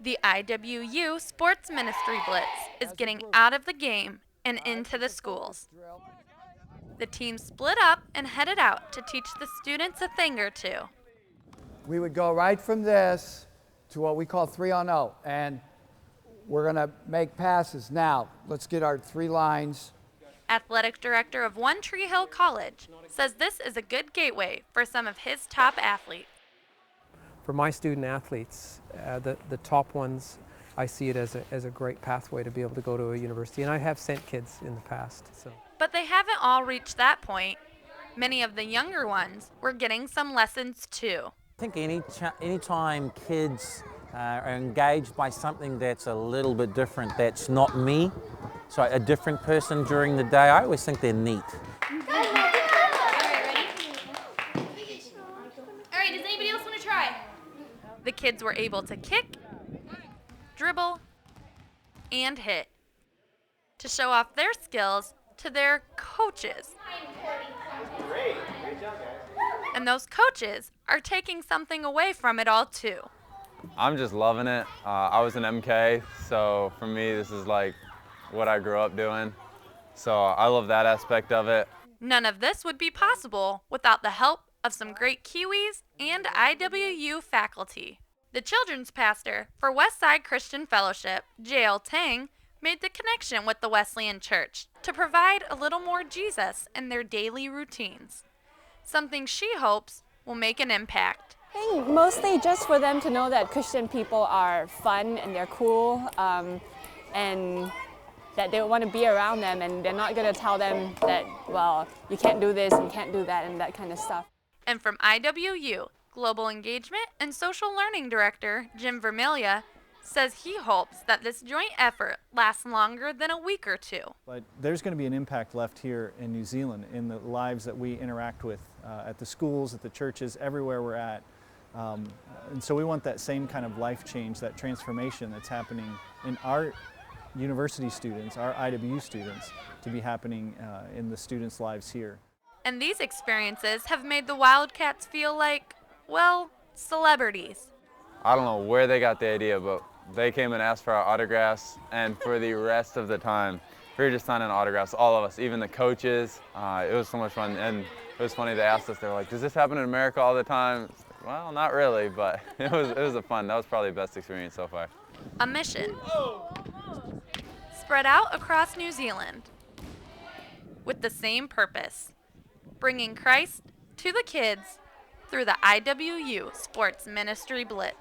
The IWU Sports Ministry Blitz is getting out of the game and into the schools. The team split up and headed out to teach the students a thing or two. We would go right from this to what we call 3-on-0, and we're going to make passes. Now, let's get our 3 lines. Athletic director of One Tree Hill College says this is a good gateway for some of his top athletes. For my student athletes, the top ones, I see it as a great pathway to be able to go to a university. And I have sent kids in the past. So. But they haven't all reached that point. Many of the younger ones were getting some lessons too. I think anytime kids are engaged by something that's a little bit different, that's not me, so a different person during the day, I always think they're neat. Alright, does anybody else want to try? The kids were able to kick, dribble, and hit to show off their skills to their coaches. Great job, guys. And those coaches are taking something away from it all too. I'm just loving it. I was an MK, so for me this is like what I grew up doing. So I love that aspect of it. None of this would be possible without the help of some great Kiwis and IWU faculty. The children's pastor for Westside Christian Fellowship, J.L. Tang, made the connection with the Wesleyan Church to provide a little more Jesus in their daily routines, something she hopes will make an impact. I think mostly just for them to know that Christian people are fun and they're cool, and that they want to be around them, and they're not going to tell them that, well, you can't do this and you can't do that and that kind of stuff. And from IWU, Global Engagement and Social Learning Director Jim Vermelia says he hopes that this joint effort lasts longer than a week or two. But there's going to be an impact left here in New Zealand in the lives that we interact with at the schools, at the churches, everywhere we're at. And so we want that same kind of life change, that transformation that's happening in our university students, our IWU students, to be happening in the students' lives here. And these experiences have made the Wildcats feel like, well, celebrities. I don't know where they got the idea, but they came and asked for our autographs, and for the rest of the time, we were just signing autographs, all of us, even the coaches. It was so much fun, and it was funny, they asked us, they were like, does this happen in America all the time? Well, not really, but it was a fun, that was probably the best experience so far. A mission spread out across New Zealand with the same purpose, bringing Christ to the kids through the IWU Sports Ministry Blitz.